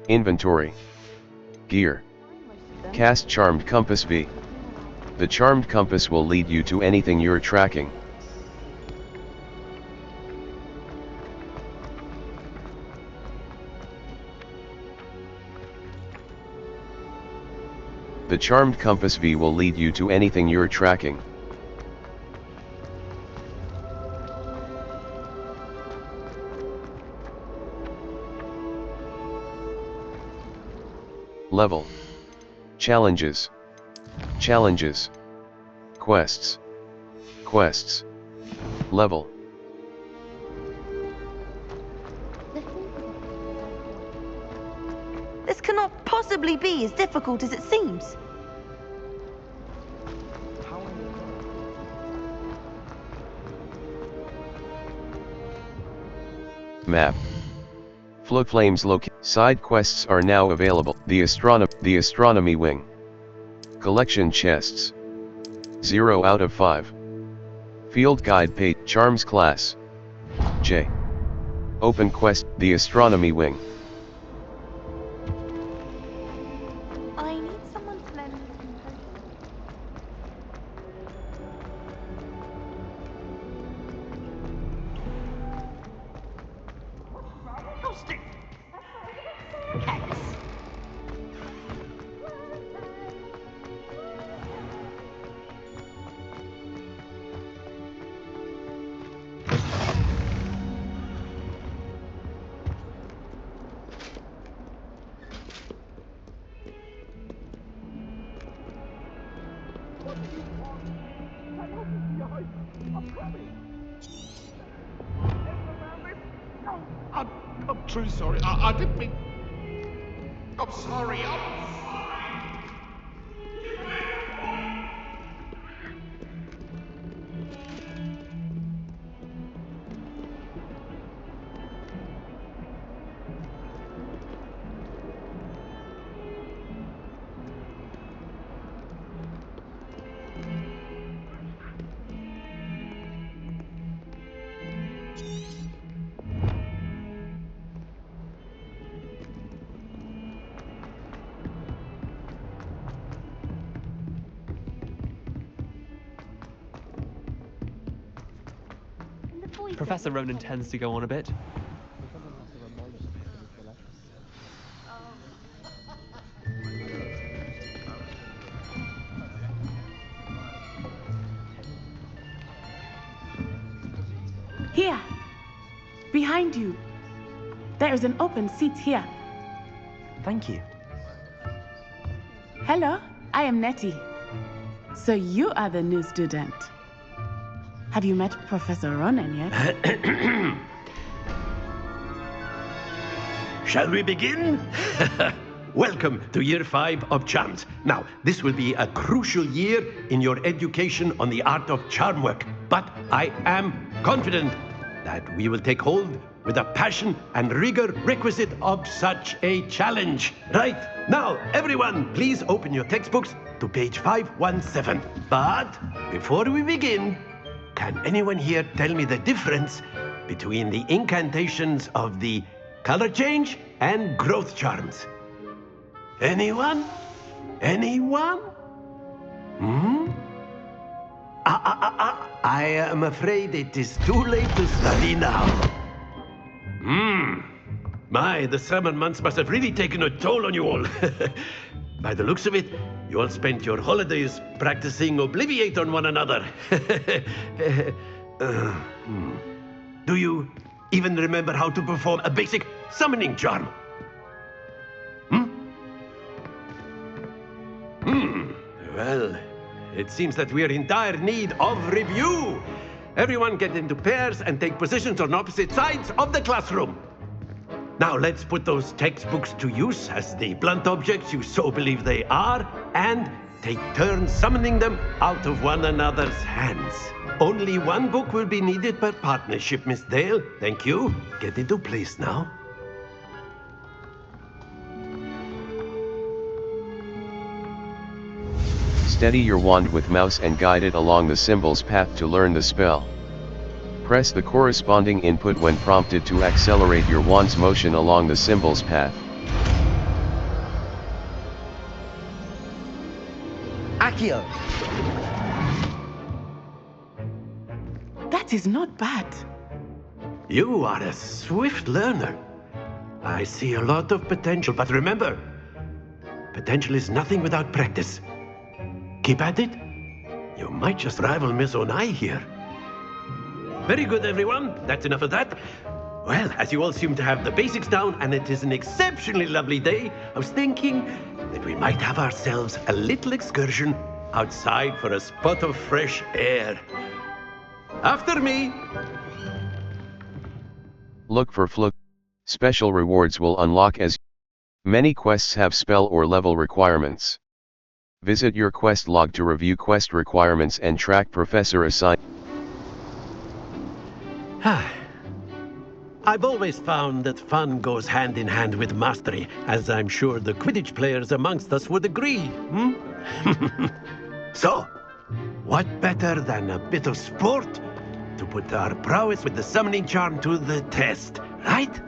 Inventory. Gear. Cast Charmed Compass V. The Charmed Compass will lead you to anything you're tracking. The Charmed Compass V will lead you to anything you're tracking. Level. Challenges. Challenges. Quests. Quests. Level. This cannot possibly be as difficult as it seems. Map. Flames side quests are now available. The Astronomy Wing. Collection chests. 0 out of 5. Field guide page. Charms class. J. Open quest. The Astronomy Wing. I need someone to lend me some potions. I'm truly sorry. I didn't mean. I'm sorry. Professor Ronan tends to go on a bit. Here, behind you. There is an open seat here. Thank you. Hello, I am Nettie. So you are the new student. Have you met Professor Ronan yet? Shall we begin? Welcome to year 5 of Charms. Now, this will be a crucial year in your education on the art of charm work, but I am confident that we will take hold with the passion and rigor requisite of such a challenge. Right, now, everyone, please open your textbooks to page 517. But before we begin, can anyone here tell me the difference between the incantations of the color change and growth charms? Anyone? Anyone? I am afraid it is too late to study now. My, the summer months must have really taken a toll on you all. By the looks of it, you all spent your holidays practicing Obliviate on one another. Do you even remember how to perform a basic summoning charm? Well, it seems that we are in dire need of review. Everyone get into pairs and take positions on opposite sides of the classroom. Now let's put those textbooks to use as the blunt objects you so believe they are, and take turns summoning them out of one another's hands. Only one book will be needed per partnership, Miss Dale. Thank you. Get into place now. Steady your wand with mouse and guide it along the symbol's path to learn the spell. Press the corresponding input when prompted to accelerate your wand's motion along the symbol's path. Accio. That is not bad. You are a swift learner. I see a lot of potential, but remember, potential is nothing without practice. Keep at it. You might just rival Miss Onai here. Very good, everyone. That's enough of that. Well, as you all seem to have the basics down, and it is an exceptionally lovely day, I was thinking that we might have ourselves a little excursion outside for a spot of fresh air. After me. Look for Fluke. Special rewards will unlock as many quests have spell or level requirements. Visit your quest log to review quest requirements and track professor assign. I've always found that fun goes hand in hand with mastery, as I'm sure the Quidditch players amongst us would agree. So, what better than a bit of sport to put our prowess with the summoning charm to the test, right?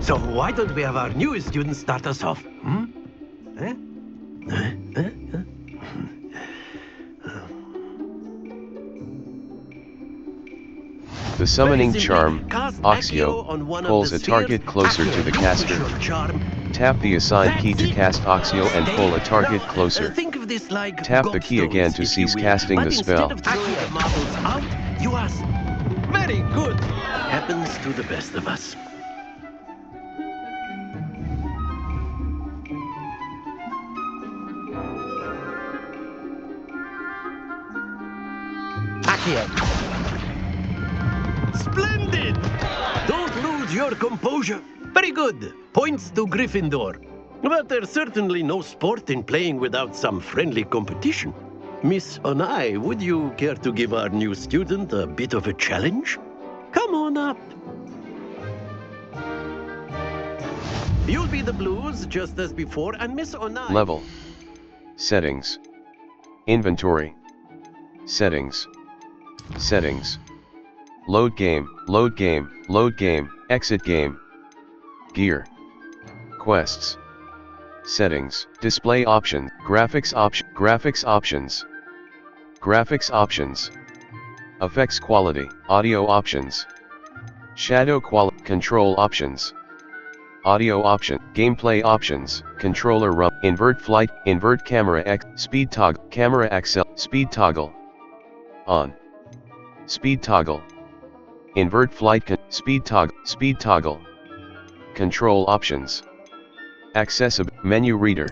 So why don't we have our newest student start us off? Eh? The summoning Very simply, charm, cast Accio, on one pulls of a the target spheres. closer to Accio, the you caster. push your charm. Tap the assigned key That's to it. cast Accio and pull a target Now, closer. think of this like Tap the key again gobstones, to if you cease will. casting But the instead spell. of throwing the marbles out, you ask. Very good. Happens to the best of us. Accio. Splendid! Don't lose your composure. Very good. Points to Gryffindor. But there's certainly no sport in playing without some friendly competition. Miss Onai, would you care to give our new student a bit of a challenge? Come on up. You'll be the blues just as before, and Miss Onai... Level. Settings. Inventory. Settings. Settings. Load game, load game, load game, exit game. Gear. Quests. Settings. Display option. Graphics option. Graphics options. Graphics options. Effects quality. Audio options. Shadow quality. Control options. Audio option. Gameplay options. Controller rump. Invert flight. Invert camera X. Speed toggle. Camera accel. Speed toggle. On. Speed toggle. Invert flight. Speed toggle. Speed toggle. Control options. Accessible. Menu reader.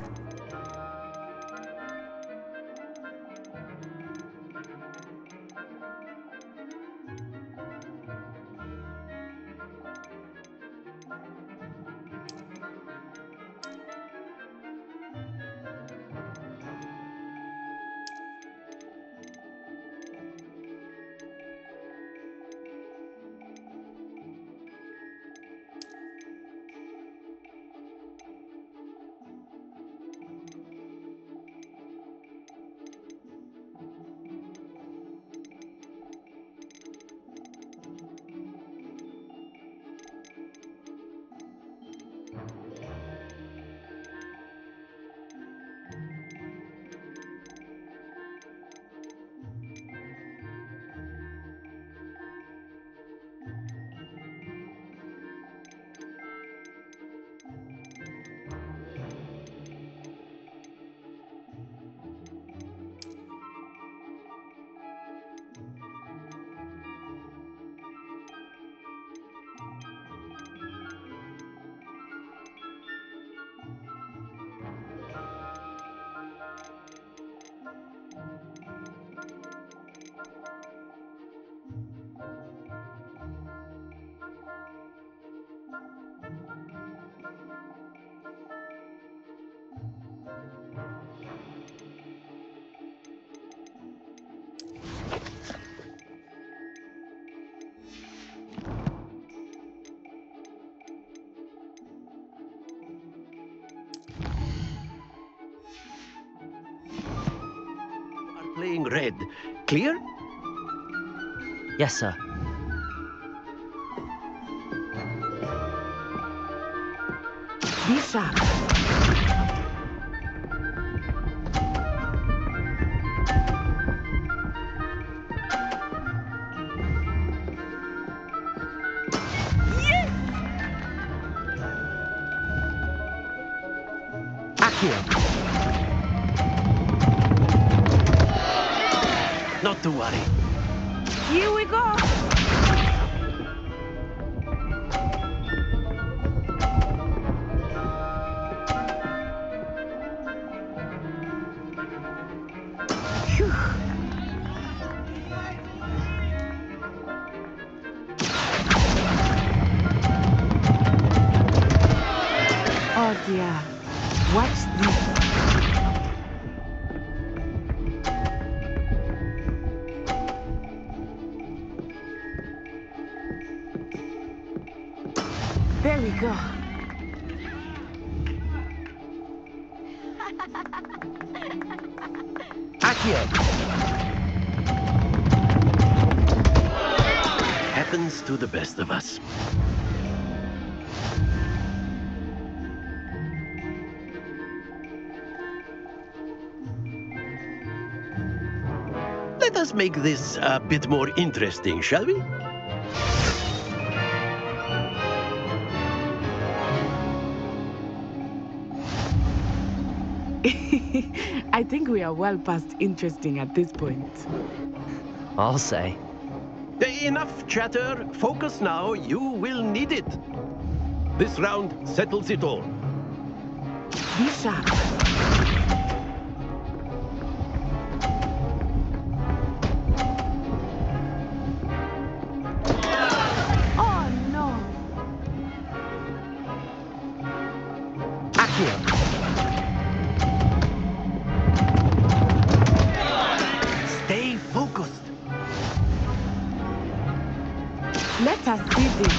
playing red. Clear? Yes, sir. Be sharp. Accio. Not to worry. Here we go. Phew. Oh dear. Watch this. There we go. Accio. Happens to the best of us. Let us make this a bit more interesting, shall we? I think we are well past interesting at this point. I'll say. Enough chatter. Focus now. You will need it. This round settles it all. Be sharp. Oh no. Accio. Stay focused. Let us see this.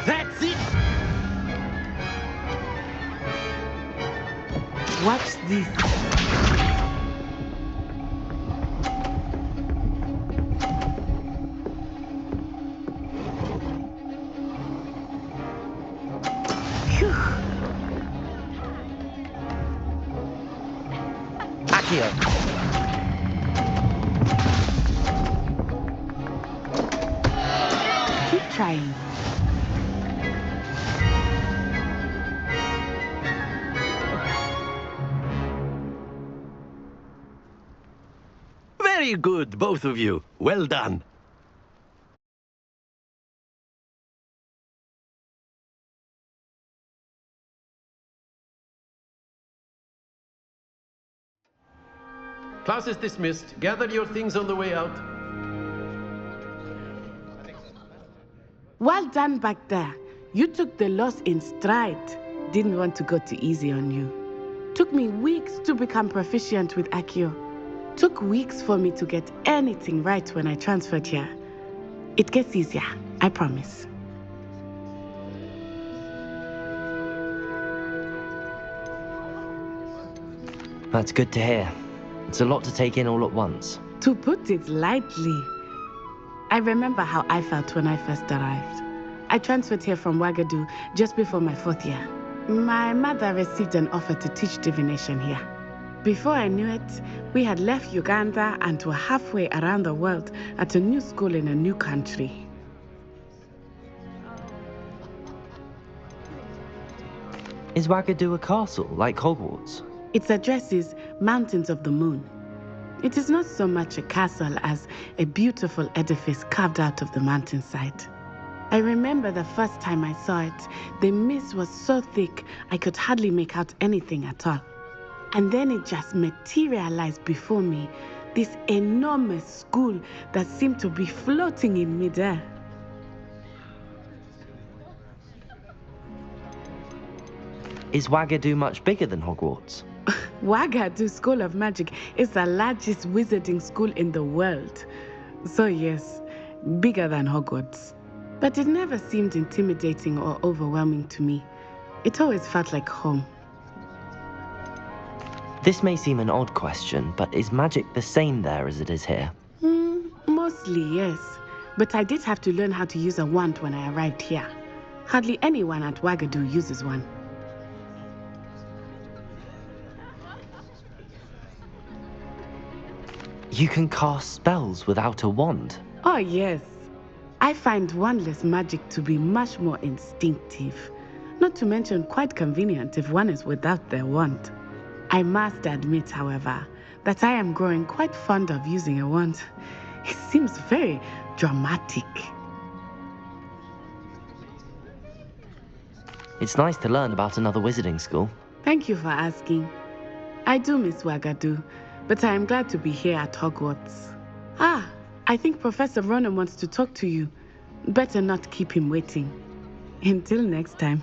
That's it. Watch this. Phew. Accio. Keep trying. Very good, both of you. Well done. Class is dismissed. Gather your things on the way out. Well done back there. You took the loss in stride. Didn't want to go too easy on you. Took me weeks to become proficient with Accio. Took weeks for me to get anything right when I transferred here. It gets easier, I promise. That's good to hear. It's a lot to take in all at once. To put it lightly, I remember how I felt when I first arrived. I transferred here from Ouagadougou just before my 4th year. My mother received an offer to teach divination here. Before I knew it, we had left Uganda and were halfway around the world at a new school in a new country. Is Ouagadougou a castle, like Hogwarts? Its address is Mountains of the Moon. It is not so much a castle as a beautiful edifice carved out of the mountainside. I remember the first time I saw it, the mist was so thick I could hardly make out anything at all. And then it just materialized before me, this enormous school that seemed to be floating in midair. Is Wagadu much bigger than Hogwarts? Wagadu School of Magic is the largest wizarding school in the world. So yes, bigger than Hogwarts. But it never seemed intimidating or overwhelming to me. It always felt like home. This may seem an odd question, but is magic the same there as it is here? Mostly, yes. But I did have to learn how to use a wand when I arrived here. Hardly anyone at Wagadu uses one. You can cast spells without a wand? Oh, yes. I find wandless magic to be much more instinctive. Not to mention quite convenient if one is without their wand. I must admit, however, that I am growing quite fond of using a wand. It seems very dramatic. It's nice to learn about another wizarding school. Thank you for asking. I do miss Wagadu, but I am glad to be here at Hogwarts. I think Professor Ronan wants to talk to you. Better not keep him waiting. Until next time.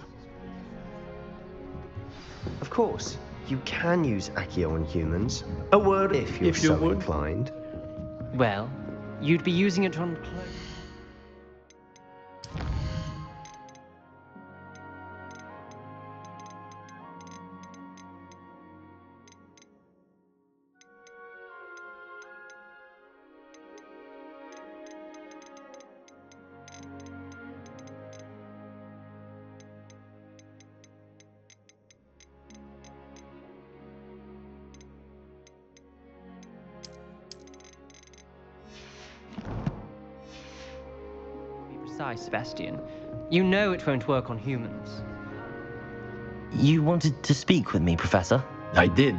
Of course, you can use Accio on humans. A word if you're so inclined. Well, you'd be using it on clothes. Sebastian. You know it won't work on humans. You wanted to speak with me, Professor? I did.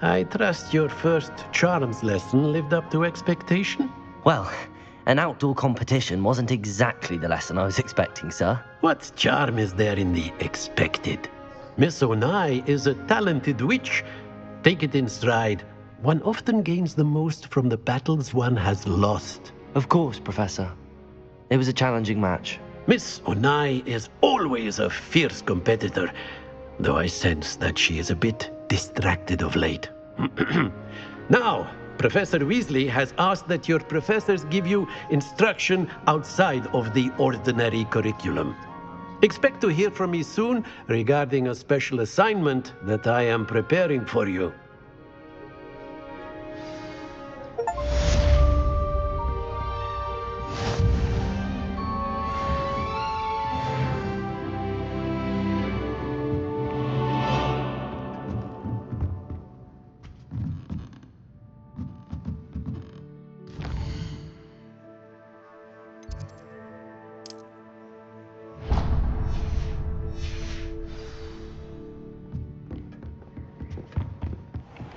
I trust your first charms lesson lived up to expectation? Well, an outdoor competition wasn't exactly the lesson I was expecting, sir. What charm is there in the expected? Miss Onai is a talented witch. Take it in stride. One often gains the most from the battles one has lost. Of course, Professor. It was a challenging match. Miss Onai is always a fierce competitor, though I sense that she is a bit distracted of late. Now, Professor Weasley has asked that your professors give you instruction outside of the ordinary curriculum. Expect to hear from me soon regarding a special assignment that I am preparing for you.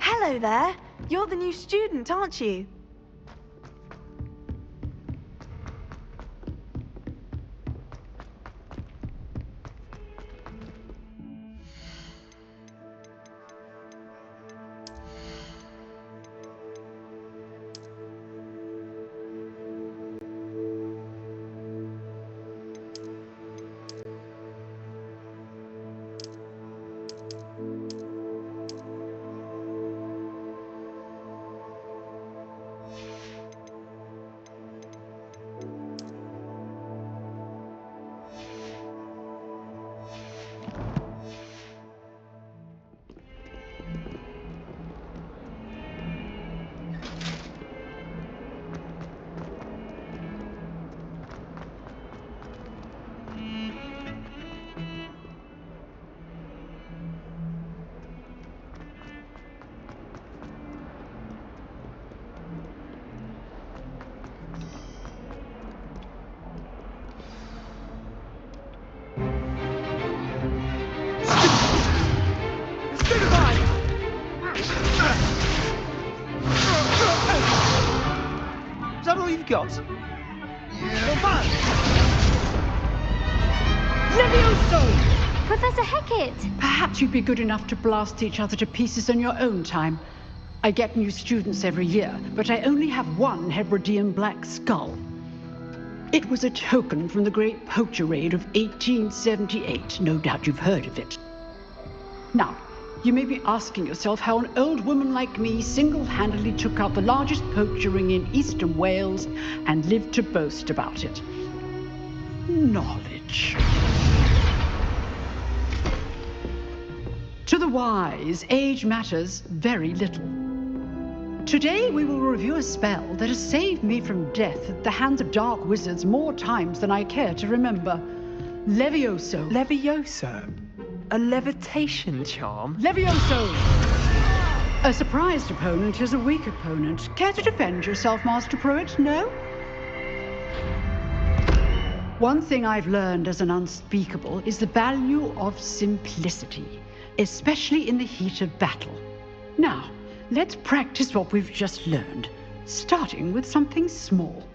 Hello there. You're the new student, aren't you? Is that all you've got? Levioso! Professor Hecat! Perhaps you'd be good enough to blast each other to pieces on your own time. I get new students every year, but I only have one Hebridean black skull. It was a token from the Great Poacher Raid of 1878. No doubt you've heard of it. Now, you may be asking yourself how an old woman like me single-handedly took out the largest poacher ring in eastern Wales and lived to boast about it. Knowledge. To the wise, age matters very little. Today we will review a spell that has saved me from death at the hands of dark wizards more times than I care to remember. Levioso. Levioso? A levitation charm? Levioso! A surprised opponent is a weak opponent. Care to defend yourself, Master Pruitt? No? One thing I've learned as an unspeakable is the value of simplicity, especially in the heat of battle. Now, let's practice what we've just learned, starting with something small.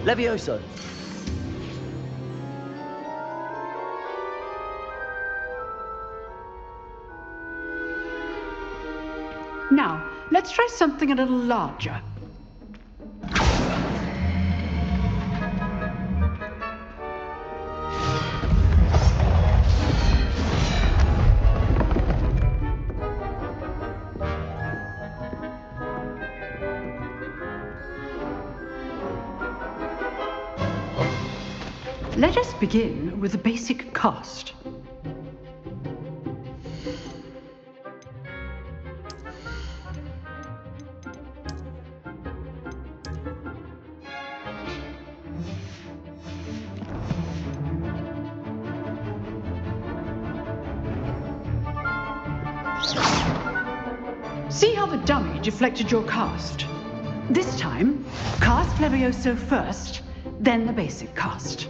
Levioso. Now, let's try something a little larger. Let us begin with the basic cast. See how the dummy deflected your cast? This time, cast Levioso first, then the basic cast.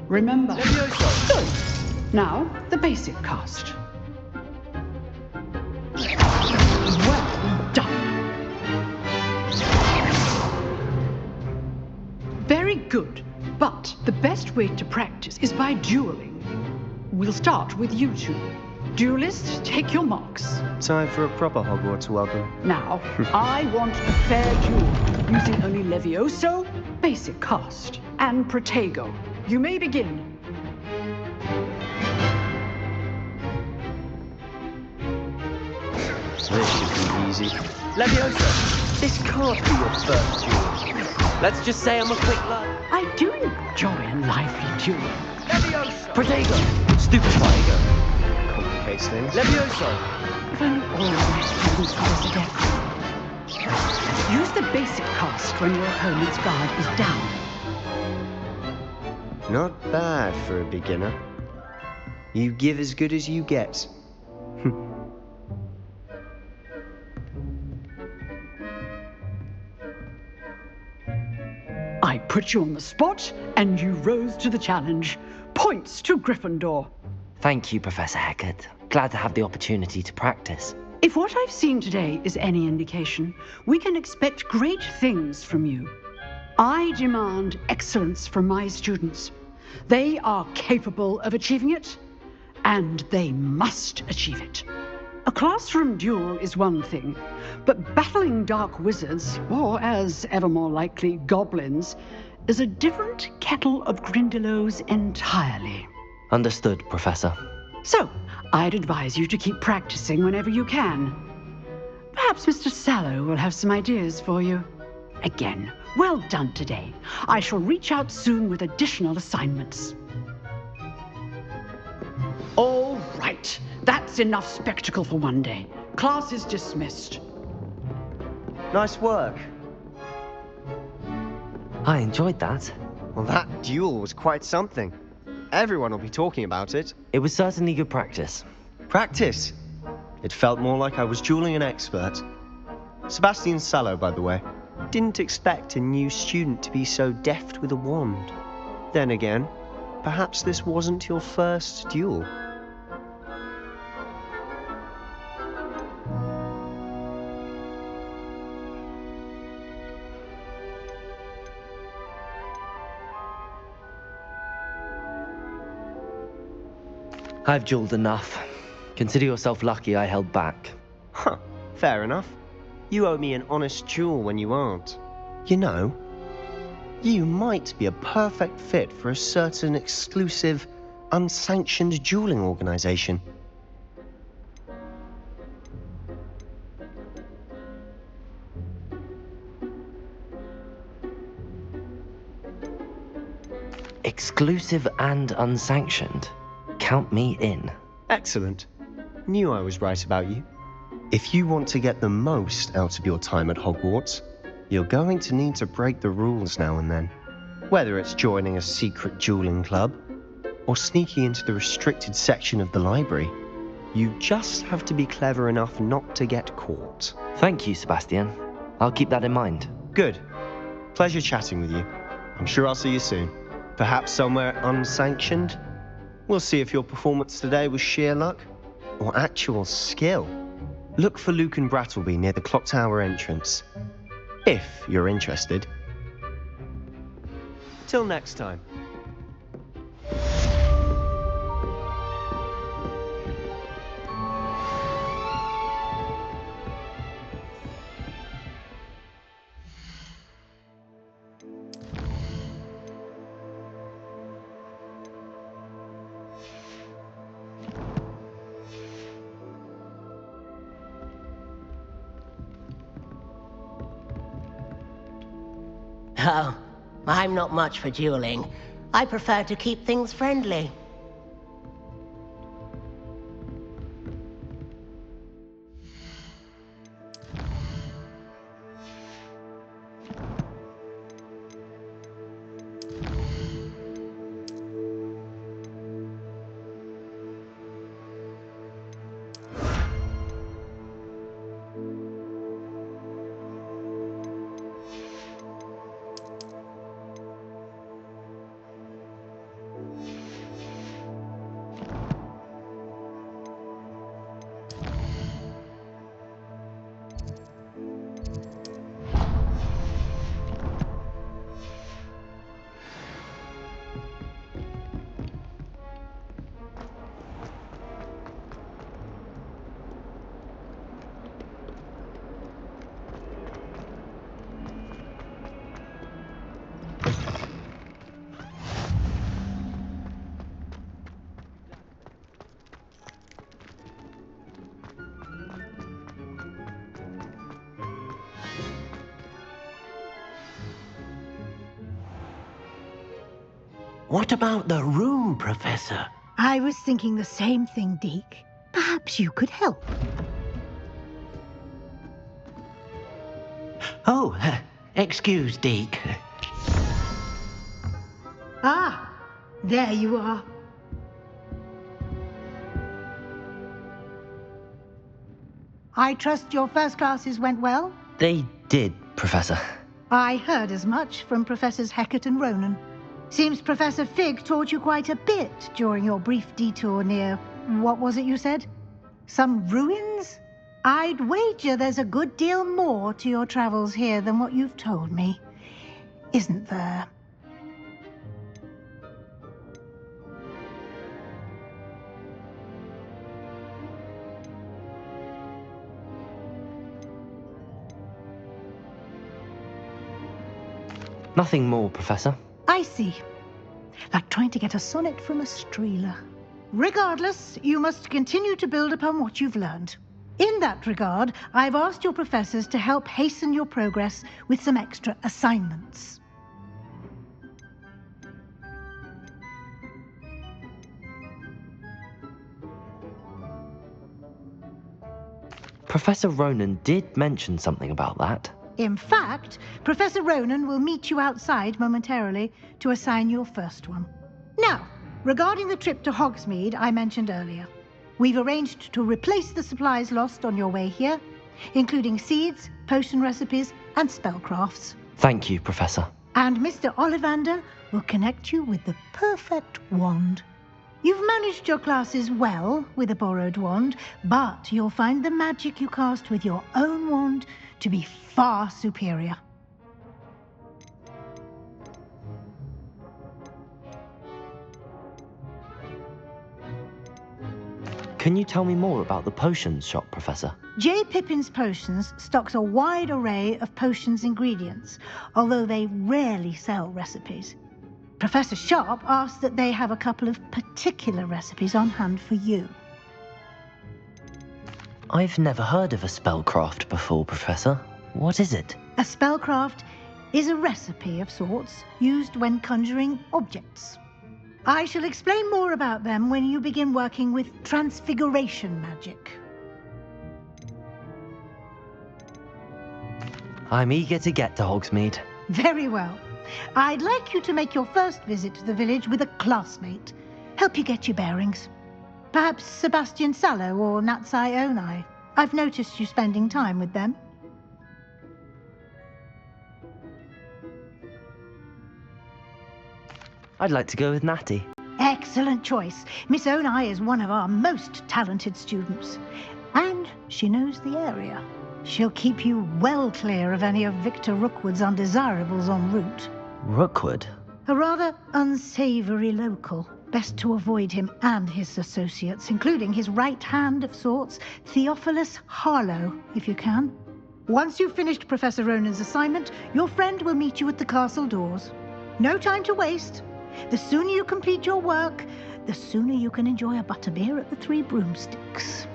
Remember. Levioso! Good. Now, the basic cast. Well done. Very good. But the best way to practice is by dueling. We'll start with you two. Duelists, take your marks. Time for a proper Hogwarts welcome. Now, I want a fair duel, using only Levioso, basic cast, and Protego. You may begin. This should be easy. Levioso, this can't be your first duel. Let's just say I'm a quick lad. I do enjoy a lively duel. Levioso! Protego, stupefy. Complicates things. Levioso. If only all of my students were this adept. Use the basic cast when your opponent's guard is down. Not bad for a beginner. You give as good as you get. I put you on the spot, and you rose to the challenge. Points to Gryffindor. Thank you, Professor Hecat. Glad to have the opportunity to practice. If what I've seen today is any indication, we can expect great things from you. I demand excellence from my students. They are capable of achieving it, and they must achieve it. A classroom duel is one thing, but battling dark wizards, or as ever more likely, goblins, is a different kettle of Grindylows entirely. Understood, Professor. So, I'd advise you to keep practicing whenever you can. Perhaps Mr. Sallow will have some ideas for you. Again, well done today. I shall reach out soon with additional assignments. All right, that's enough spectacle for one day. Class is dismissed. Nice work. I enjoyed that. Well, that duel was quite something. Everyone will be talking about it. It was certainly good practice. Practice? It felt more like I was dueling an expert. Sebastian Sallow, by the way. Didn't expect a new student to be so deft with a wand. Then again, perhaps this wasn't your first duel. I've jeweled enough. Consider yourself lucky I held back. Huh, fair enough. You owe me an honest jewel when you aren't. You know, you might be a perfect fit for a certain exclusive, unsanctioned dueling organization. Exclusive and unsanctioned. Count me in. Excellent. Knew I was right about you. If you want to get the most out of your time at Hogwarts, you're going to need to break the rules now and then. Whether it's joining a secret dueling club, or sneaking into the restricted section of the library, you just have to be clever enough not to get caught. Thank you, Sebastian. I'll keep that in mind. Good. Pleasure chatting with you. I'm sure I'll see you soon. Perhaps somewhere unsanctioned? We'll see if your performance today was sheer luck or actual skill. Look for Luke and Brattleby near the clock tower entrance, if you're interested. Till next time. Oh, I'm not much for dueling. I prefer to keep things friendly. What about the room, Professor? I was thinking the same thing, Deke. Perhaps you could help. Oh, excuse, Deke. Ah, there you are. I trust your first classes went well? They did, Professor. I heard as much from Professors Hecat and Ronan. Seems Professor Fig taught you quite a bit during your brief detour near, what was it you said? Some ruins? I'd wager there's a good deal more to your travels here than what you've told me. Isn't there? Nothing more, Professor. I see. Like trying to get a sonnet from a streeler. Regardless, you must continue to build upon what you've learned. In that regard, I've asked your professors to help hasten your progress with some extra assignments. Professor Ronan did mention something about that. In fact, Professor Ronan will meet you outside momentarily to assign your first one. Now, regarding the trip to Hogsmeade I mentioned earlier, we've arranged to replace the supplies lost on your way here, including seeds, potion recipes, and spellcrafts. Thank you, Professor. And Mr. Ollivander will connect you with the perfect wand. You've managed your classes well with a borrowed wand, but you'll find the magic you cast with your own wand to be far superior. Can you tell me more about the potions shop, Professor? J. Pippin's Potions stocks a wide array of potions ingredients, although they rarely sell recipes. Professor Sharp asks that they have a couple of particular recipes on hand for you. I've never heard of a spellcraft before, Professor. What is it? A spellcraft is a recipe of sorts used when conjuring objects. I shall explain more about them when you begin working with transfiguration magic. I'm eager to get to Hogsmeade. Very well. I'd like you to make your first visit to the village with a classmate. Help you get your bearings. Perhaps Sebastian Sallow or Natsai Onai. I've noticed you spending time with them. I'd like to go with Natty. Excellent choice. Miss Onai is one of our most talented students. And she knows the area. She'll keep you well clear of any of Victor Rookwood's undesirables en route. Rookwood? A rather unsavory local. Best to avoid him and his associates, including his right hand of sorts, Theophilus Harlow, if you can. Once you've finished Professor Ronan's assignment, your friend will meet you at the castle doors. No time to waste. The sooner you complete your work, the sooner you can enjoy a butterbeer at the Three Broomsticks.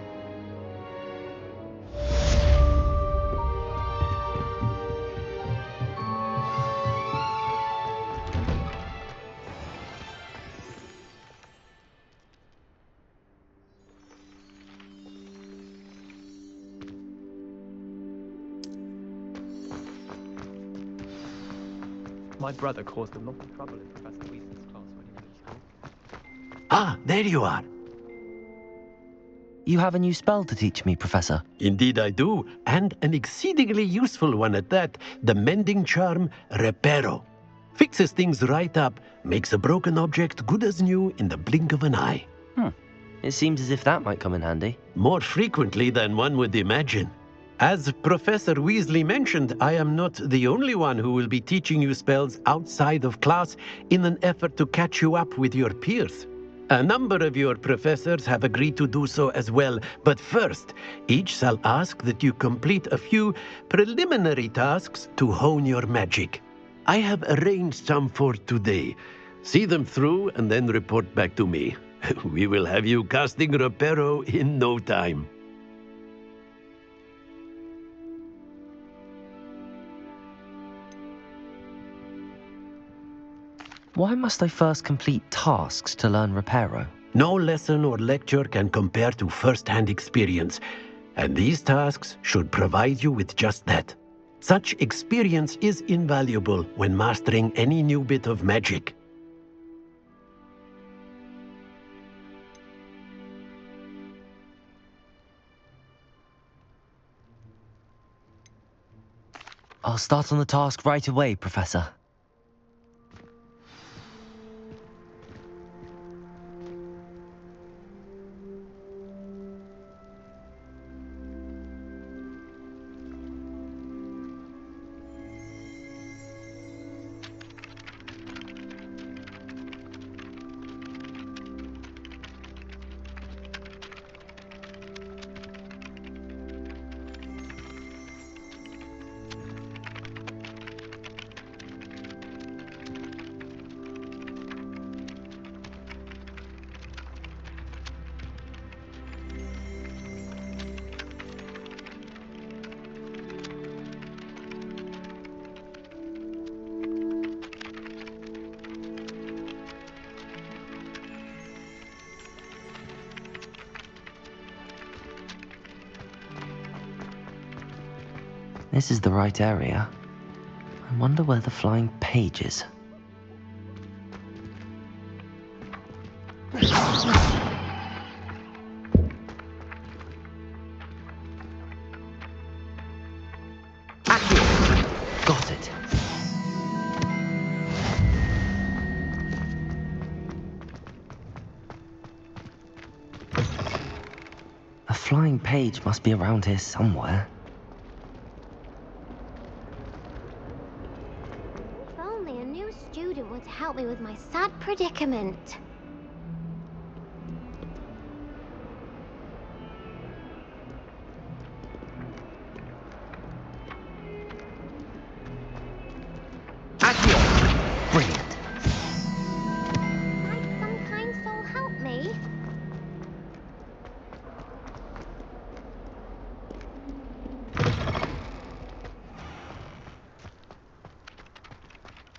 My brother caused a lot of trouble in Professor Weasley's class when he was at school. Ah, there you are. You have a new spell to teach me, Professor. Indeed I do, and an exceedingly useful one at that. The mending charm, Reparo. Fixes things right up, makes a broken object good as new in the blink of an eye. It seems as if that might come in handy. More frequently than one would imagine. As Professor Weasley mentioned, I am not the only one who will be teaching you spells outside of class in an effort to catch you up with your peers. A number of your professors have agreed to do so as well, but first, each shall ask that you complete a few preliminary tasks to hone your magic. I have arranged some for today. See them through and then report back to me. We will have you casting Reparo in no time. Why must I first complete tasks to learn Reparo? No lesson or lecture can compare to first-hand experience, and these tasks should provide you with just that. Such experience is invaluable when mastering any new bit of magic. I'll start on the task right away, Professor. This is the right area. I wonder where the flying page is. Got it. A flying page must be around here somewhere. If only a new student were to help me with my sad predicament.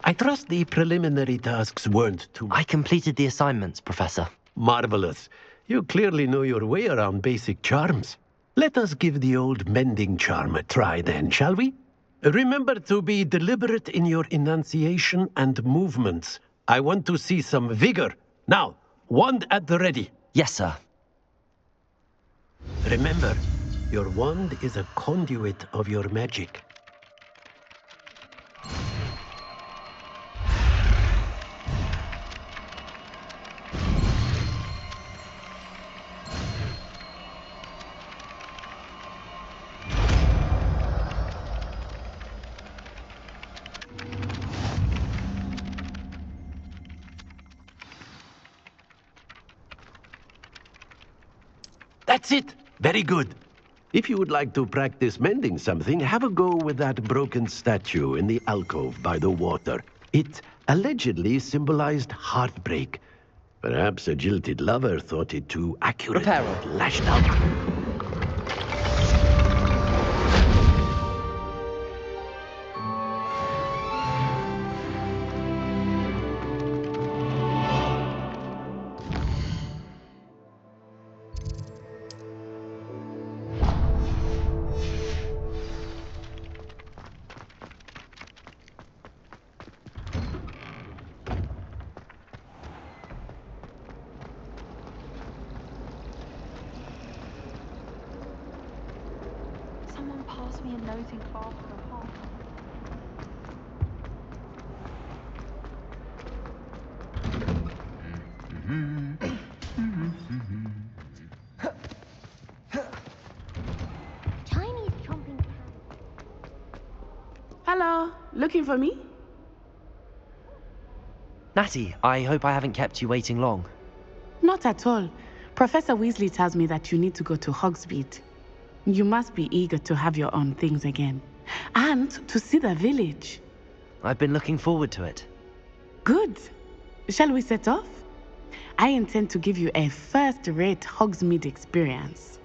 I trust the preliminary tasks weren't too I completed the assignments, Professor. marvelous. You clearly know your way around basic charms. Let us give the old mending charm a try then, shall we? Remember to be deliberate in your enunciation and movements. I want to see some vigor. Now, wand at the ready. Yes, sir. Remember, your wand is a conduit of your magic. That's it! Very good. If you would like to practice mending something, have a go with that broken statue in the alcove by the water. It allegedly symbolized heartbreak. Perhaps a jilted lover thought it too accurate and lashed out. Someone passed me a note in class for a half. Chinese chomping cat. Hello, looking for me? Natty, I hope I haven't kept you waiting long. Not at all. Professor Weasley tells me that you need to go to Hogsmeade. You must be eager to have your own things again. And to see the village. I've been looking forward to it. Good. Shall we set off? I intend to give you a first-rate Hogsmeade experience.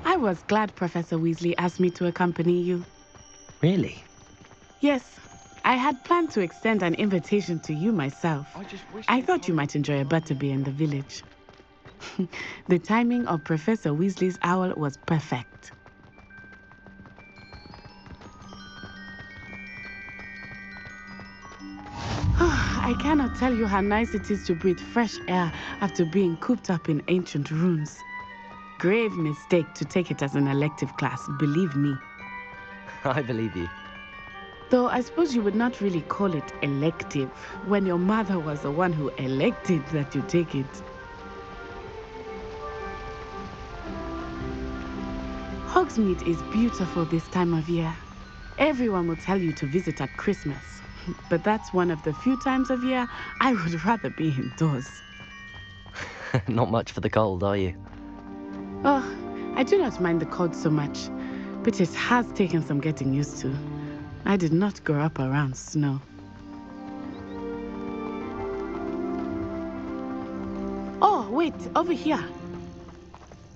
I was glad Professor Weasley asked me to accompany you. Really? Yes, I had planned to extend an invitation to you myself. I thought you might enjoy a butterbeer in the village. The timing of Professor Weasley's owl was perfect. I cannot tell you how nice it is to breathe fresh air after being cooped up in ancient rooms. Grave mistake to take it as an elective class, believe me. I believe you. Though I suppose you would not really call it elective when your mother was the one who elected that you take it. Hogsmeade is beautiful this time of year. Everyone will tell you to visit at Christmas, but that's one of the few times of year I would rather be indoors. Not much for the cold, are you? Oh, I do not mind the cold so much, but it has taken some getting used to. I did not grow up around snow. Oh, wait, over here.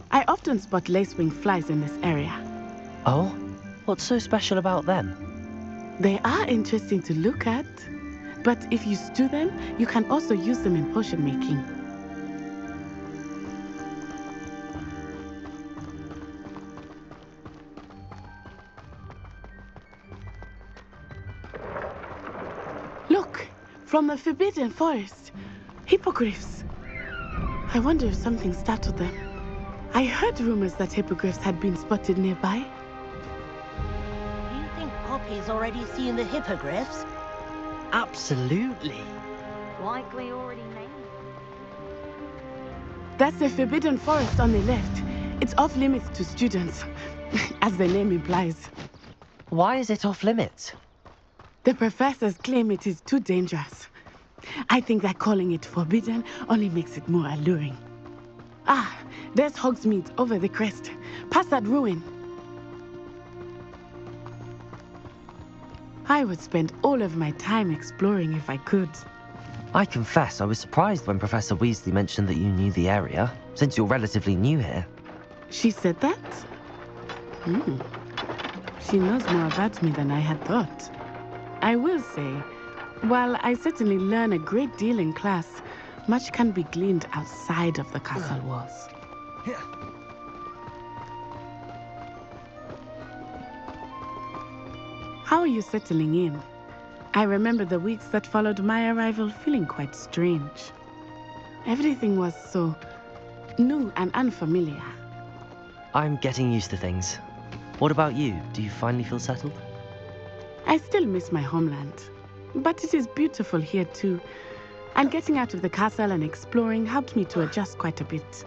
I often spot lacewing flies in this area. Oh? What's so special about them? They are interesting to look at, but if you stew them, you can also use them in potion making. Look, from the Forbidden Forest, hippogriffs. I wonder if something startled them. I heard rumors that hippogriffs had been spotted nearby. You think Poppy's already seen the hippogriffs? Absolutely. Likely already named. That's the Forbidden Forest on the left. It's off limits to students, as the name implies. Why is it off limits? The professors claim it is too dangerous. I think that calling it forbidden only makes it more alluring. Ah, there's Hogsmeade over the crest. Past that ruin. I would spend all of my time exploring if I could. I confess I was surprised when Professor Weasley mentioned that you knew the area, since you're relatively new here. She said that? She knows more about me than I had thought. I will say, while I certainly learn a great deal in class, much can be gleaned outside of the castle walls. How are you settling in? I remember the weeks that followed my arrival feeling quite strange. Everything was so new and unfamiliar. I'm getting used to things. What about you? Do you finally feel settled? I still miss my homeland, but it is beautiful here too. And getting out of the castle and exploring helped me to adjust quite a bit.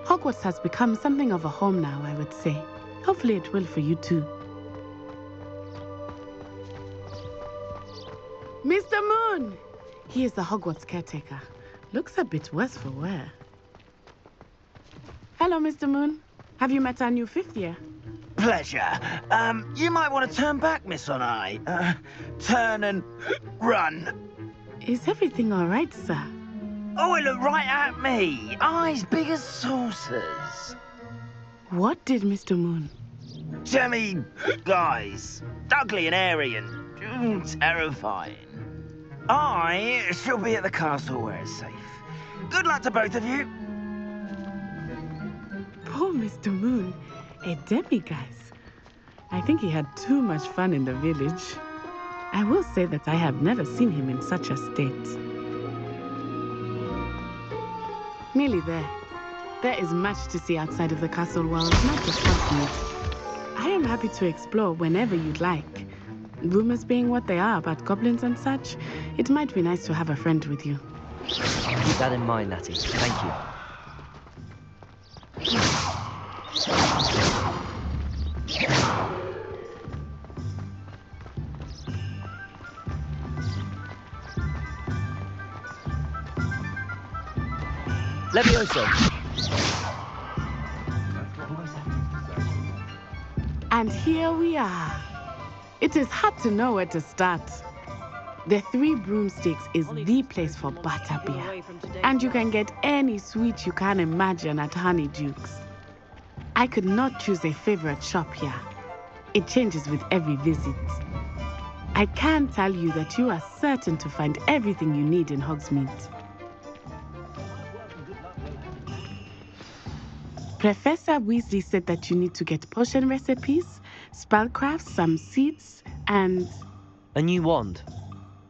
Hogwarts has become something of a home now, I would say. Hopefully it will for you too. Mr. Moon! He is the Hogwarts caretaker. Looks a bit worse for wear. Hello, Mr. Moon. Have you met our new 5th year? Pleasure. You might want to turn back, Miss On-Eye. Turn and run. Is everything all right, sir? Oh, it looked right at me. Eyes big as saucers. What did Mr. Moon? Jemmy guys. Ugly and airy and terrifying. I shall be at the castle where it's safe. Good luck to both of you. Poor Mr. Moon. A demiguise. I think he had too much fun in the village. I will say that I have never seen him in such a state. Nearly there. There is much to see outside of the castle walls, not just Hogsmeade. I am happy to explore whenever you'd like. Rumors being what they are about goblins and such, it might be nice to have a friend with you. Keep that in mind, Natty. Thank you. Levioso. And here we are. It is hard to know where to start. The Three Broomsticks is the place for butterbeer. And you can get any sweet you can imagine at Honeyduke's. I could not choose a favorite shop here. It changes with every visit. I can tell you that you are certain to find everything you need in Hogsmeade. Professor Weasley said that you need to get potion recipes, spellcrafts, some seeds, and... a new wand.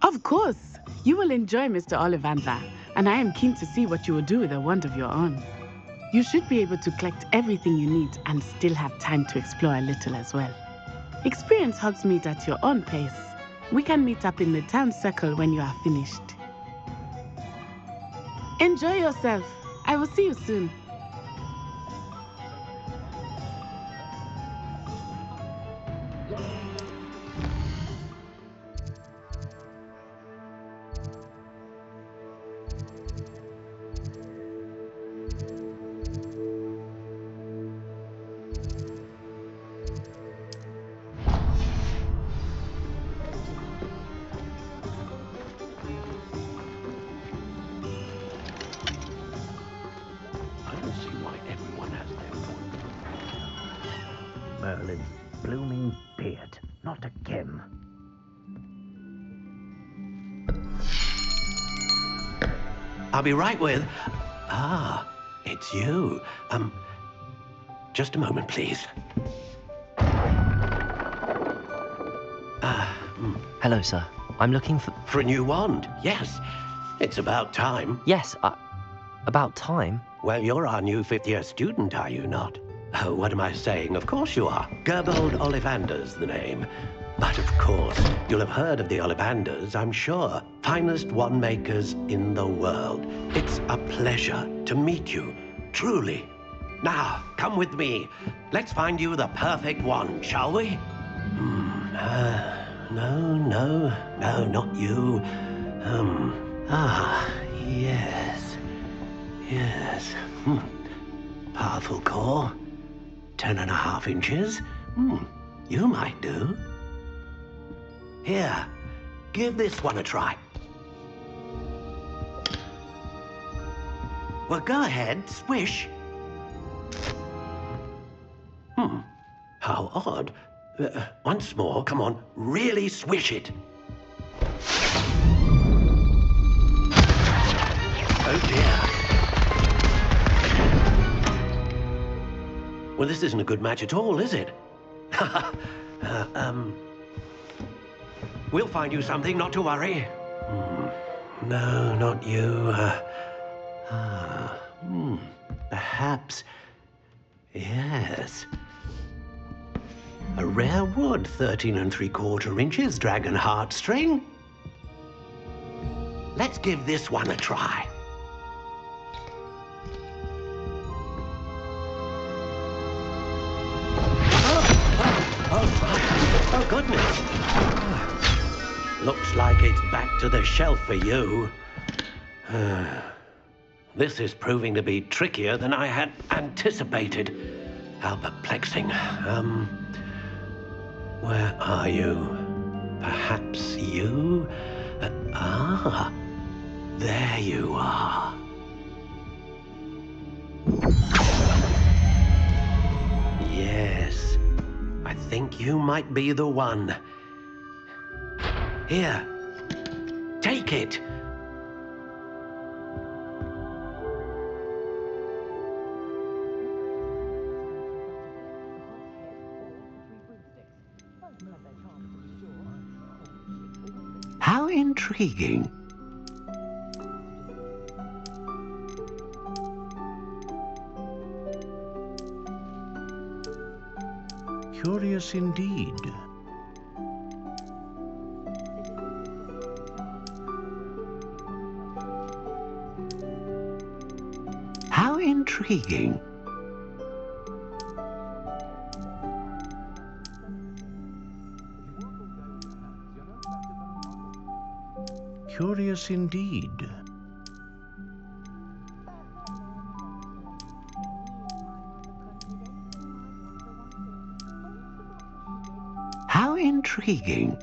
Of course! You will enjoy Mr. Ollivander, and I am keen to see what you will do with a wand of your own. You should be able to collect everything you need and still have time to explore a little as well. Experience Hogsmeade at your own pace. We can meet up in the town circle when you are finished. Enjoy yourself. I will see you soon. Merlin's blooming beard, not a gem. I'll be right with... Ah, it's you. Just a moment, please. Hello, sir. I'm looking for... For a new wand, yes. It's about time. Yes, about time? Well, you're our new 5th-year student, are you not? Oh, what am I saying? Of course you are. Gerbold Ollivander's the name. But of course, you'll have heard of the Ollivanders, I'm sure. Finest wand makers in the world. It's a pleasure to meet you, truly. Now, come with me. Let's find you the perfect wand, shall we? No, not you. Ah, yes. Yes. Powerful core. 10.5 inches. You might do. Here, give this one a try. Well, go ahead, swish. How odd. Once more, come on, really swish it. Oh dear. Well, this isn't a good match at all, is it? We'll find you something, not to worry. No, not you. Perhaps. Yes. A rare wood, 13 3/4 inches, dragon heartstring. Let's give this one a try. Oh, goodness. Looks like it's back to the shelf for you. This is proving to be trickier than I had anticipated. How perplexing. Where are you? Perhaps you? There you are. Yes, I think you might be the one. Here, take it. How intriguing. Curious indeed. How intriguing. Curious indeed. How intriguing.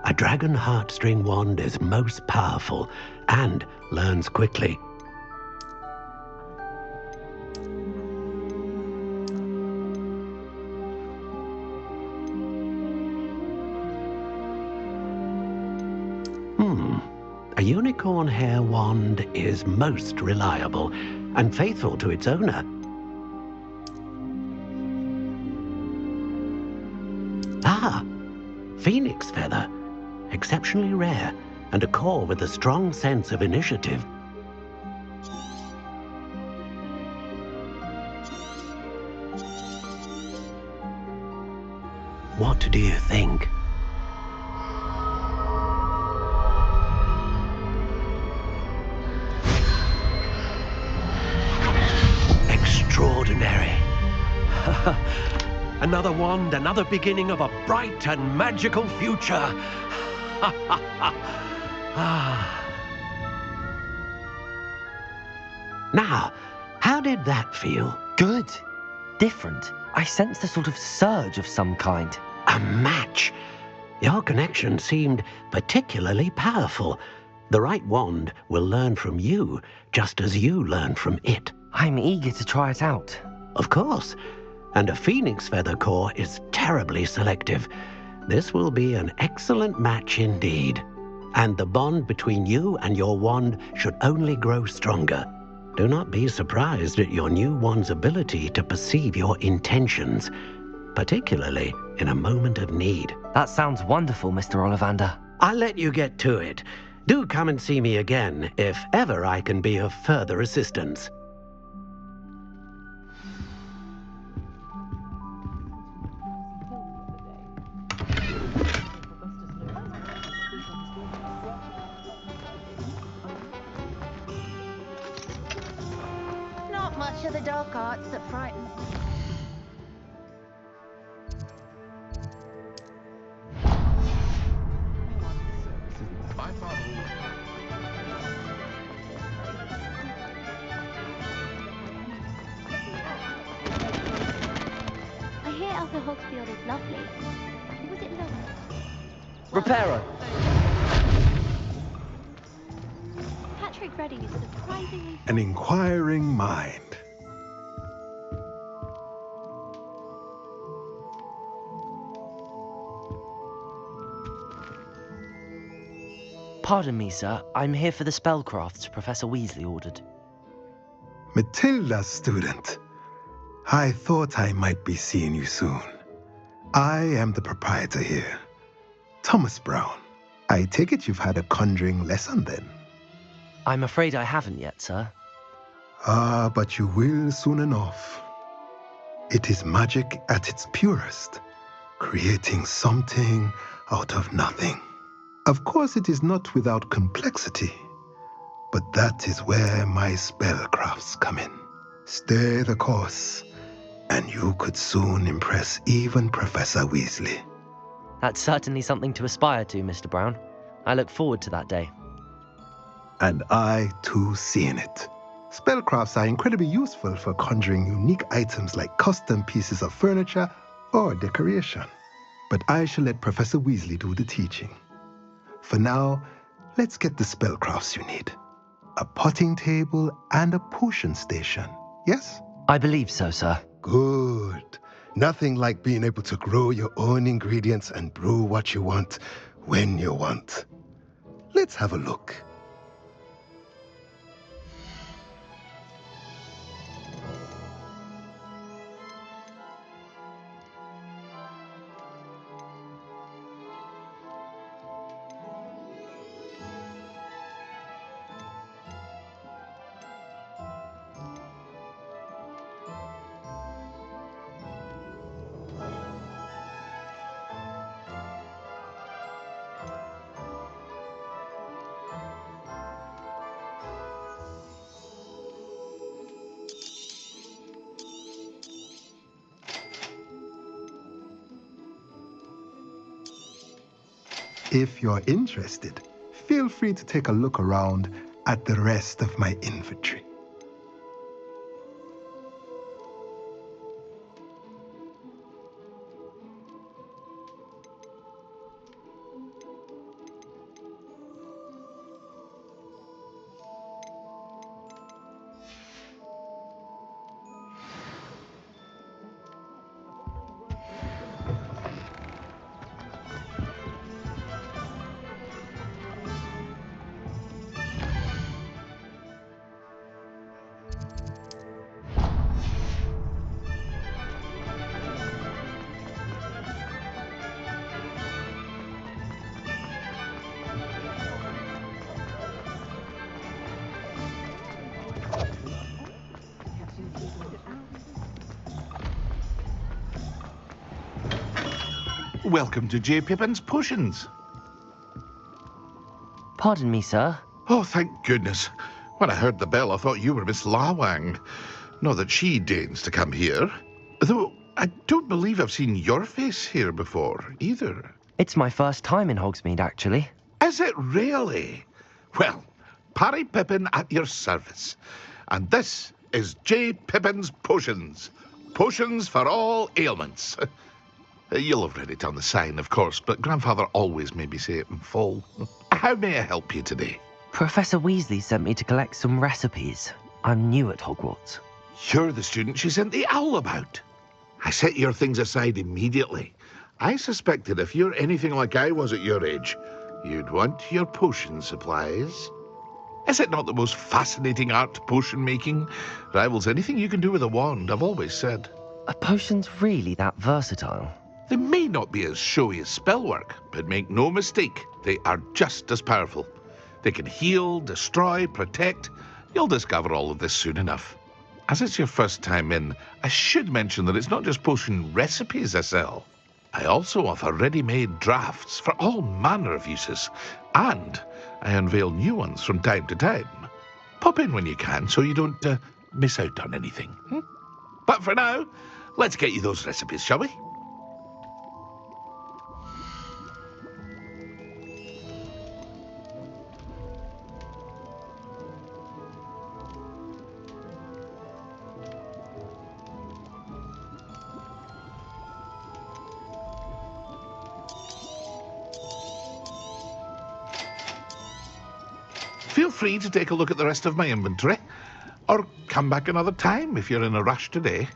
A dragon heartstring wand is most powerful and learns quickly. A unicorn hair wand is most reliable and faithful to its owner. Ah, phoenix feather. Exceptionally rare, and a core with a strong sense of initiative. What do you think? Extraordinary. Another wand, another beginning of a bright and magical future. Now, how did that feel? Good. Different. I sensed a sort of surge of some kind. A match. Your connection seemed particularly powerful. The right wand will learn from you, just as you learn from it. I'm eager to try it out. Of course. And a phoenix feather core is terribly selective. This will be an excellent match indeed. And the bond between you and your wand should only grow stronger. Do not be surprised at your new wand's ability to perceive your intentions, particularly in a moment of need. That sounds wonderful, Mr. Ollivander. I'll let you get to it. Do come and see me again if ever I can be of further assistance. to the dark arts that frighten. My father I hear Upper Hogsfield is lovely. Was it lovely? Reparo. Patrick Redding is surprisingly... An inquiring mind. Pardon me, sir. I'm here for the spellcrafts Professor Weasley ordered. Matilda, student. I thought I might be seeing you soon. I am the proprietor here, Thomas Brown. I take it you've had a conjuring lesson then? I'm afraid I haven't yet, sir. Ah, but you will soon enough. It is magic at its purest, creating something out of nothing. Of course, it is not without complexity, but that is where my spellcrafts come in. Stay the course, and you could soon impress even Professor Weasley. That's certainly something to aspire to, Mr. Brown. I look forward to that day. And I, too, seeing it. Spellcrafts are incredibly useful for conjuring unique items like custom pieces of furniture or decoration. But I shall let Professor Weasley do the teaching. For now, let's get the spellcrafts you need. A potting table and a potion station, yes? I believe so, sir. Good. Nothing like being able to grow your own ingredients and brew what you want when you want. Let's have a look. If you're interested, feel free to take a look around at the rest of my inventory. Welcome to J. Pippin's Potions. Pardon me, sir. Oh, thank goodness. When I heard the bell, I thought you were Miss Lawang. Not that she deigns to come here. Though I don't believe I've seen your face here before, either. It's my first time in Hogsmeade, actually. Is it really? Well, Parry Pippin at your service. And this is J. Pippin's Potions. Potions for all ailments. You'll have read it on the sign, of course, but Grandfather always made me say it in full. How may I help you today? Professor Weasley sent me to collect some recipes. I'm new at Hogwarts. You're the student she sent the owl about. I set your things aside immediately. I suspected if you're anything like I was at your age, you'd want your potion supplies. Is it not the most fascinating art, potion making? Rivals anything you can do with a wand, I've always said. Are potions really that versatile? They may not be as showy as spellwork, but make no mistake, they are just as powerful. They can heal, destroy, protect. You'll discover all of this soon enough. As it's your first time in, I should mention that it's not just potion recipes I sell. I also offer ready-made drafts for all manner of uses, and I unveil new ones from time to time. Pop in when you can so you don't miss out on anything. But for now, let's get you those recipes, shall we? Feel free to take a look at the rest of my inventory, or come back another time if you're in a rush today.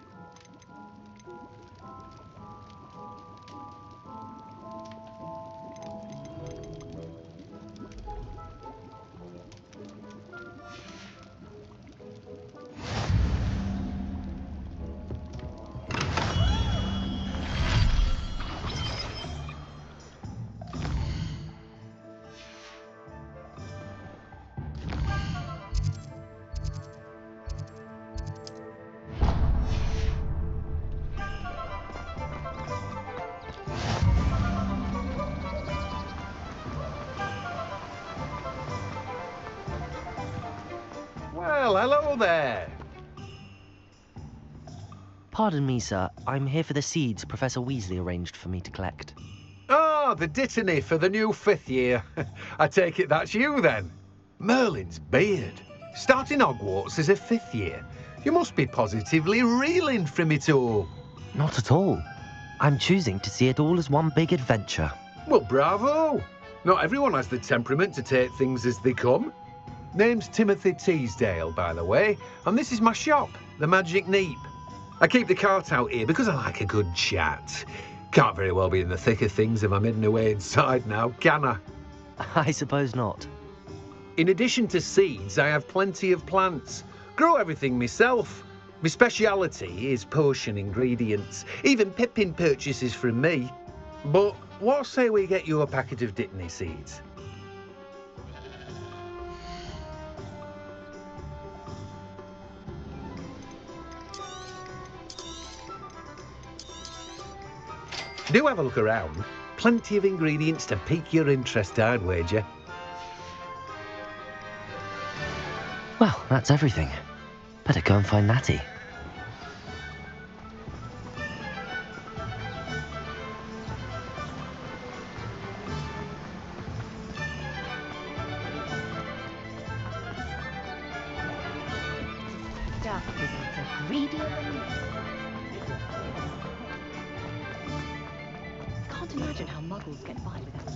Well, hello there. Pardon me, sir. I'm here for the seeds Professor Weasley arranged for me to collect. Oh, the dittany for the new 5th year. I take it that's you, then. Merlin's beard. Starting Hogwarts as a 5th year. You must be positively reeling from it all. Not at all. I'm choosing to see it all as one big adventure. Well, bravo. Not everyone has the temperament to take things as they come. Name's Timothy Teasdale, by the way, and this is my shop, the Magic Neep. I keep the cart out here because I like a good chat. Can't very well be in the thick of things if I'm hidden away inside now, can I? I suppose not. In addition to seeds, I have plenty of plants. Grow everything myself. My speciality is potion ingredients. Even Pippin purchases from me. But what say we get you a packet of dittany seeds? Do have a look around. Plenty of ingredients to pique your interest, I'd wager. Well, that's everything. Better go and find Natty. Stuff isn't so greedy. Can't imagine how muggles get by without that.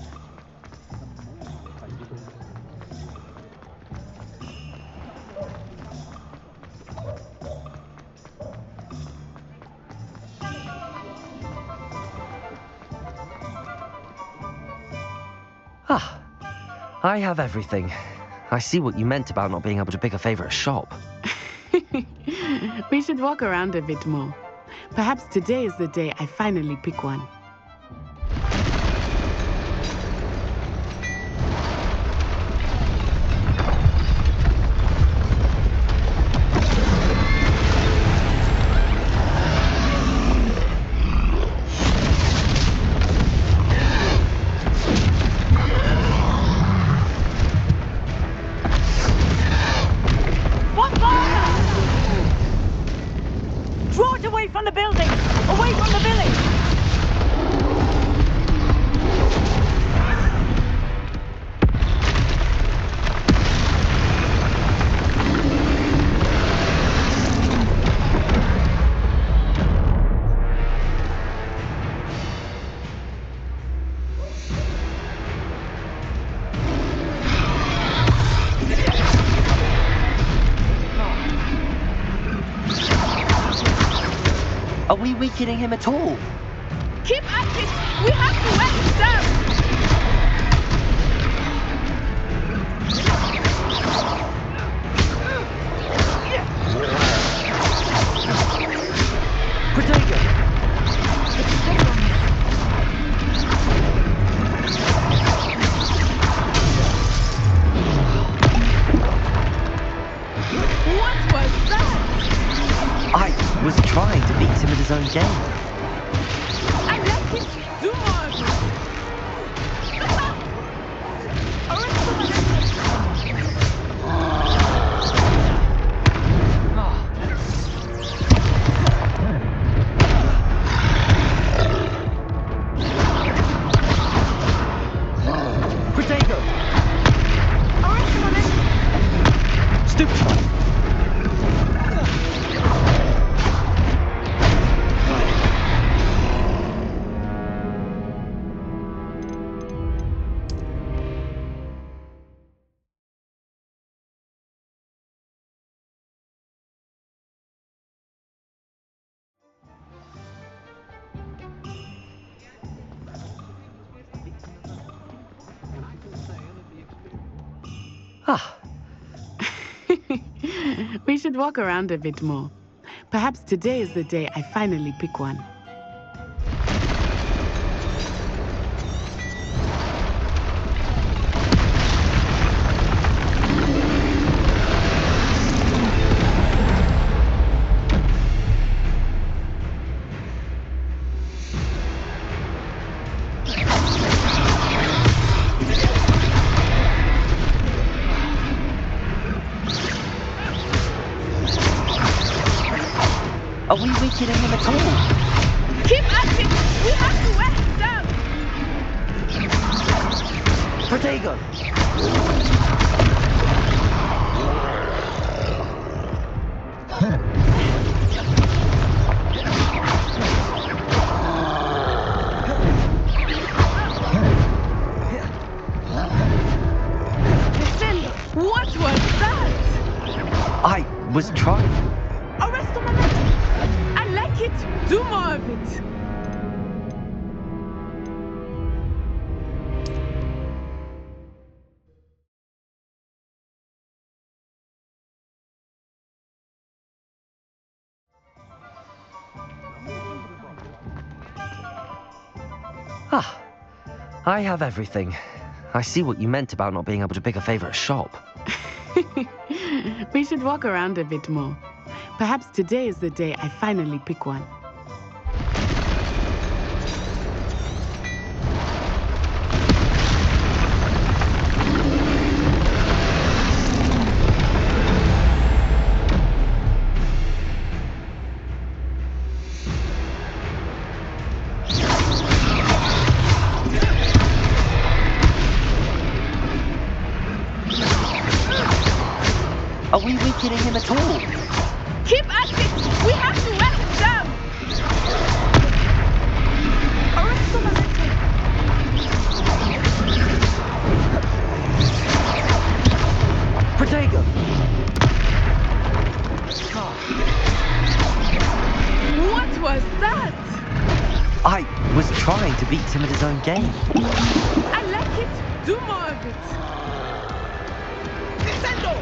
Ah, I have everything. I see what you meant about not being able to pick a favourite shop. We should walk around a bit more. Perhaps today is the day I finally pick one. Draw it away from the building! Away from the village! Are we weakening him at all? Keep at it! We have to wear him down! What was that? I was trying to beat him at his own game. I like it! Do more of it! Ah. We should walk around a bit more. Perhaps today is the day I finally pick one. Are we weakening him at all? Keep acting! We have to wear him down! Protego! Listen, what was that? I was trying. Arrest the momentum! I like it! Do more of it! Ah. I have everything. I see what you meant about not being able to pick a favorite shop. We should walk around a bit more. Perhaps today is the day I finally pick one. Are we weakening him at all? Keep acting! We have to wear him down! Arrest the momentum! Protego! What was that? I was trying to beat him at his own game. I like it! Do more of it! Descendo!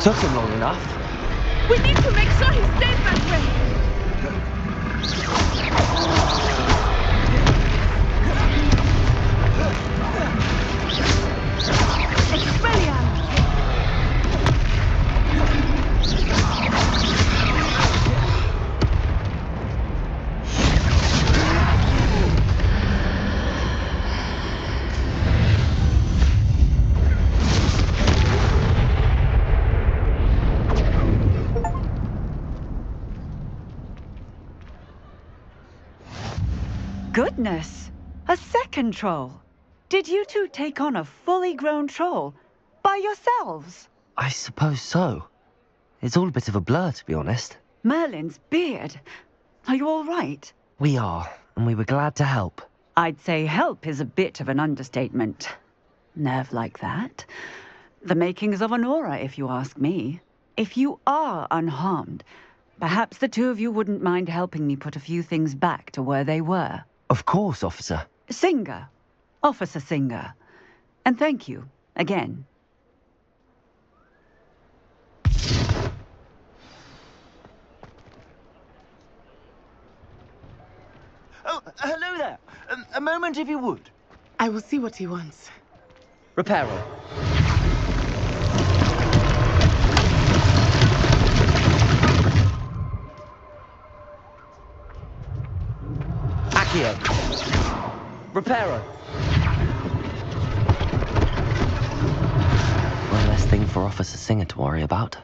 Took him long enough. We need to make sure he stays that way. Goodness! A second troll! Did you two take on a fully grown troll? By yourselves? I suppose so. It's all a bit of a blur, to be honest. Merlin's beard. Are you all right? We are, and we were glad to help. I'd say help is a bit of an understatement. Nerve like that. The makings of an aura, if you ask me. If you are unharmed, perhaps the two of you wouldn't mind helping me put a few things back to where they were. Of course, officer. Singer. Officer Singer. And thank you, again. Oh, hello there. A moment if you would. I will see what he wants. Reparo. Accio. Reparo. One less thing for Officer Singer to worry about.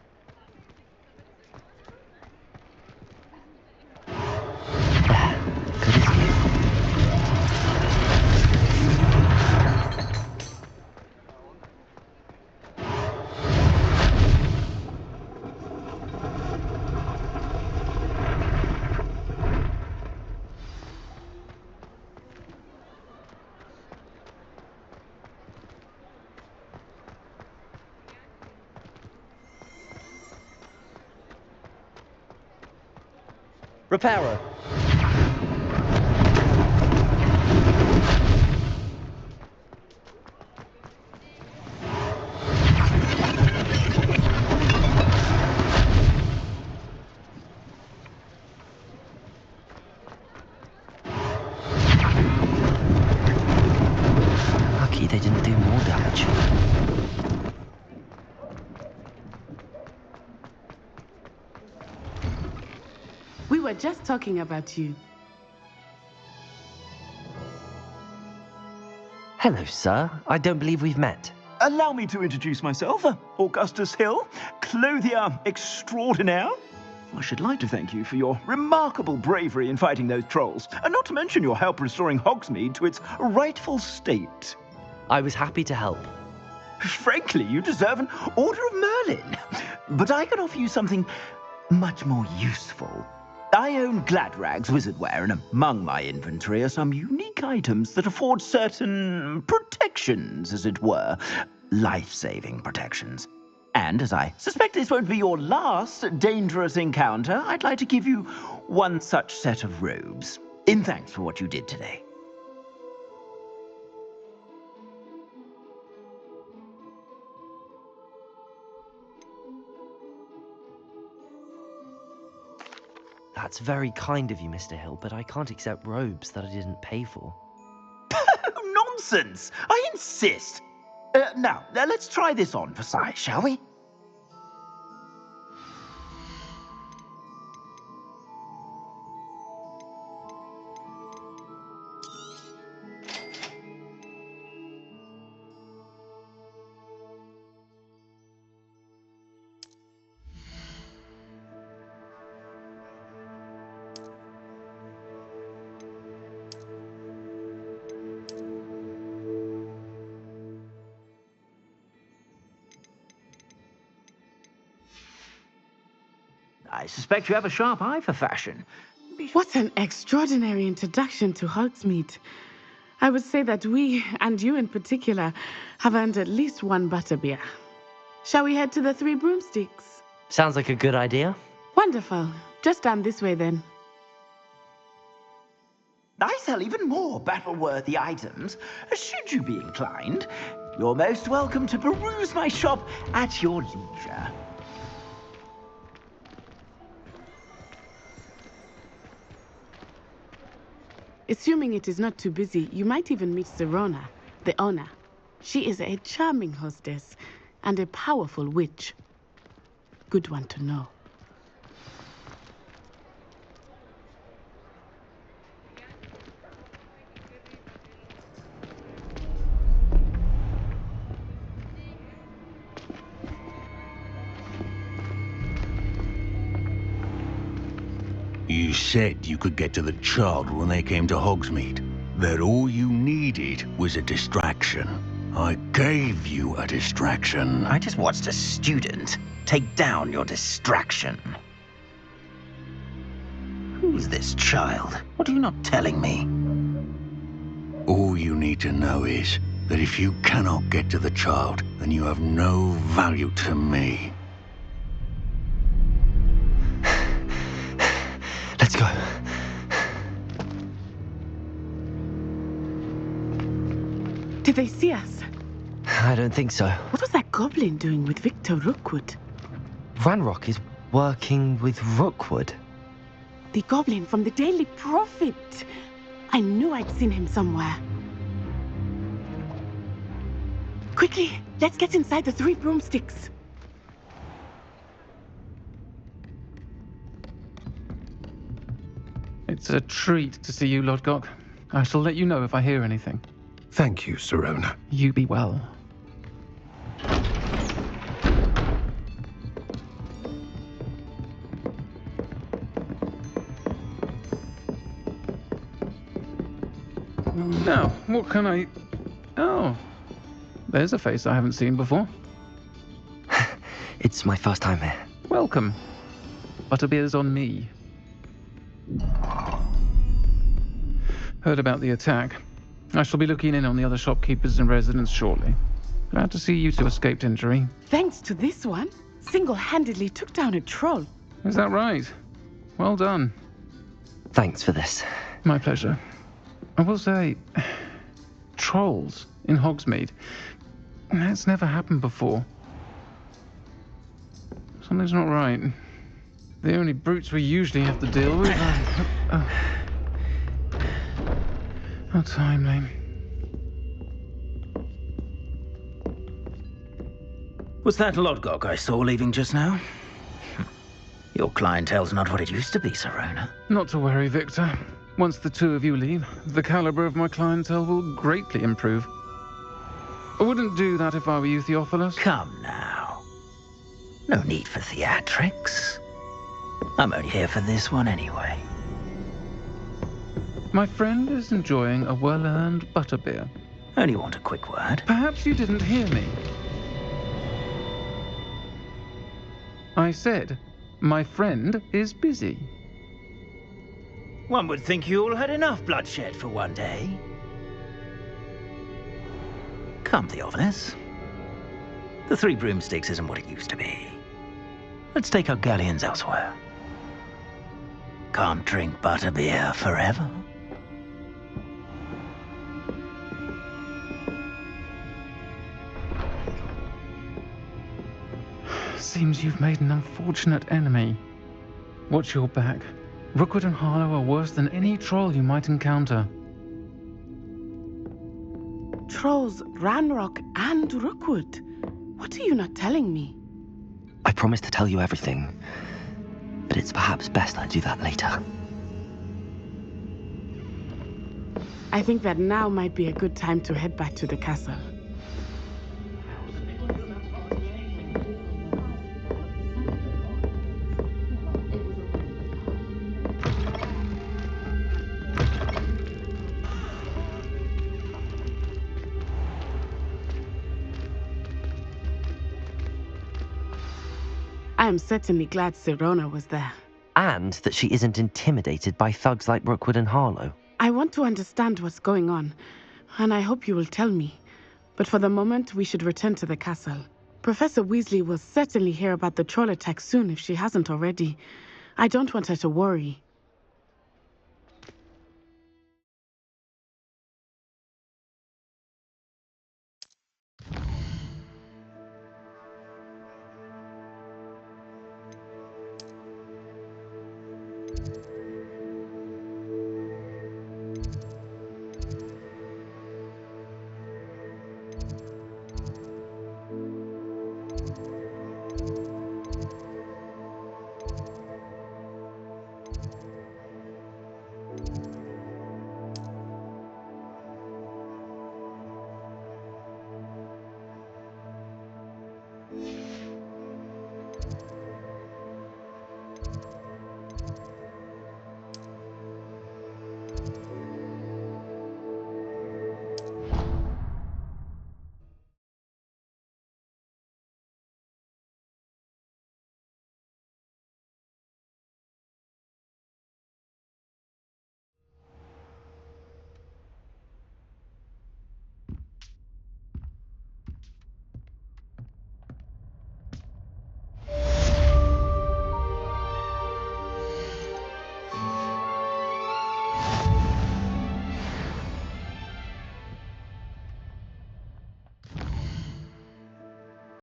Good as new. Reparo. Lucky they didn't do more damage. We were just talking about you. Hello, sir. I don't believe we've met. Allow me to introduce myself, Augustus Hill, clothier extraordinaire. I should like to thank you for your remarkable bravery in fighting those trolls, and not to mention your help restoring Hogsmeade to its rightful state. I was happy to help. Frankly, you deserve an Order of Merlin. But I can offer you something much more useful. I own Gladrag's wizardware, and among my inventory are some unique items that afford certain protections, as it were. Life-saving protections. And as I suspect this won't be your last dangerous encounter, I'd like to give you one such set of robes, in thanks for what you did today. That's very kind of you, Mr. Hill, but I can't accept robes that I didn't pay for. Nonsense! I insist! Now, let's try this on for size, shall we? I suspect you have a sharp eye for fashion. What an extraordinary introduction to Hogsmeade. I would say that we, and you in particular, have earned at least one butterbeer. Shall we head to the Three Broomsticks? Sounds like a good idea. Wonderful. Just down this way then. I sell even more battle-worthy items. Should you be inclined, you're most welcome to peruse my shop at your leisure. Assuming it is not too busy, you might even meet Serona, the owner. She is a charming hostess and a powerful witch. Good one to know. You said you could get to the child when they came to Hogsmeade. That all you needed was a distraction. I gave you a distraction. I just watched a student take down your distraction. Who's this child? What are you not telling me? All you need to know is that if you cannot get to the child, then you have no value to me. Let's go. Did they see us? I don't think so. What was that goblin doing with Victor Rookwood? Ranrock is working with Rookwood. The goblin from the Daily Prophet. I knew I'd seen him somewhere. Quickly, let's get inside the Three Broomsticks. It's a treat to see you, Lodgok. I shall let you know if I hear anything. Thank you, Serona. You be well. What can I... Oh, there's a face I haven't seen before. It's my first time here. Welcome. Butterbeer's on me. Heard about the attack. I shall be looking in on the other shopkeepers and residents shortly. Glad to see you two escaped injury. Thanks to this one, single-handedly took down a troll. Is that right? Well done. Thanks for this. My pleasure. I will say, trolls in Hogsmeade. That's never happened before. Something's not right. The only brutes we usually have to deal with are... How timely. Was that Lodgok I saw leaving just now? Your clientele's not what it used to be, Serona. Not to worry, Victor. Once the two of you leave, the caliber of my clientele will greatly improve. I wouldn't do that if I were you, Theophilus. Come now. No need for theatrics. I'm only here for this one anyway. My friend is enjoying a well-earned butterbeer. Only want a quick word. Perhaps you didn't hear me. I said, my friend is busy. One would think you all had enough bloodshed for one day. Come, Theophilus. The Three Broomsticks isn't what it used to be. Let's take our galleons elsewhere. Can't drink butterbeer forever. Seems you've made an unfortunate enemy. Watch your back. Rookwood and Harlow are worse than any troll you might encounter. Trolls, Ranrock, and Rookwood. What are you not telling me? I promised to tell you everything, but it's perhaps best I do that later. I think that now might be a good time to head back to the castle. I am certainly glad Serona was there. And that she isn't intimidated by thugs like Rookwood and Harlow. I want to understand what's going on, and I hope you will tell me. But for the moment, we should return to the castle. Professor Weasley will certainly hear about the troll attack soon if she hasn't already. I don't want her to worry.